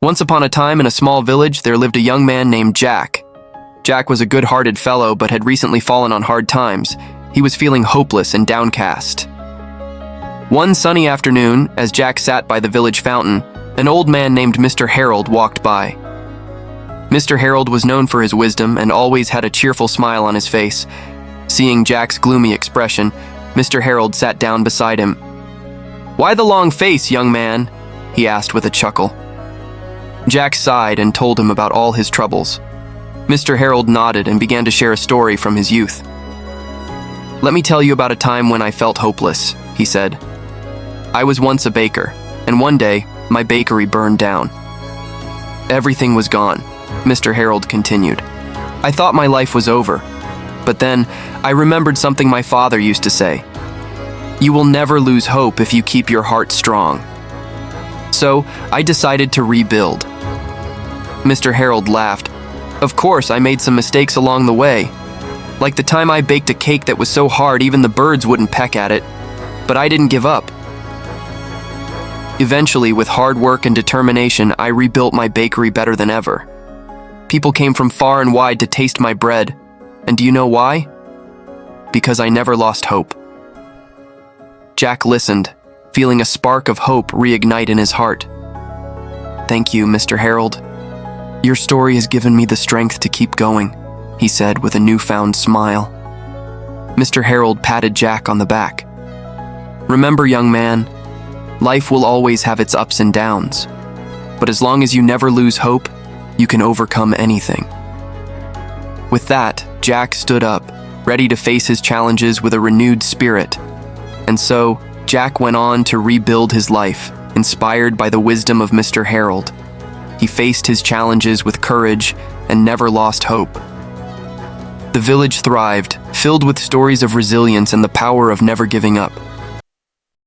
Once upon a time in a small village, there lived a young man named Jack. Jack was a good-hearted fellow but had recently fallen on hard times. He was feeling hopeless and downcast. One sunny afternoon, as Jack sat by the village fountain, an old man named Mr. Harold walked by. Mr. Harold was known for his wisdom and always had a cheerful smile on his face. Seeing Jack's gloomy expression, Mr. Harold sat down beside him. "Why the long face, young man?" he asked with a chuckle. Jack sighed and told him about all his troubles. Mr. Harold nodded and began to share a story from his youth. "Let me tell you about a time when I felt hopeless," he said. "I was once a baker, and one day, my bakery burned down. Everything was gone," Mr. Harold continued. "I thought my life was over, but then I remembered something my father used to say. You will never lose hope if you keep your heart strong. So, I decided to rebuild." Mr. Harold laughed. "Of course, I made some mistakes along the way. Like the time I baked a cake that was so hard even the birds wouldn't peck at it. But I didn't give up. Eventually, with hard work and determination, I rebuilt my bakery better than ever. People came from far and wide to taste my bread. And do you know why? Because I never lost hope." Jack listened, feeling a spark of hope reignite in his heart. "Thank you, Mr. Harold. Your story has given me the strength to keep going," he said with a newfound smile. Mr. Harold patted Jack on the back. "Remember, young man, life will always have its ups and downs. But as long as you never lose hope, you can overcome anything." With that, Jack stood up, ready to face his challenges with a renewed spirit. And so, Jack went on to rebuild his life, inspired by the wisdom of Mr. Harold. He faced his challenges with courage and never lost hope. The village thrived, filled with stories of resilience and the power of never giving up.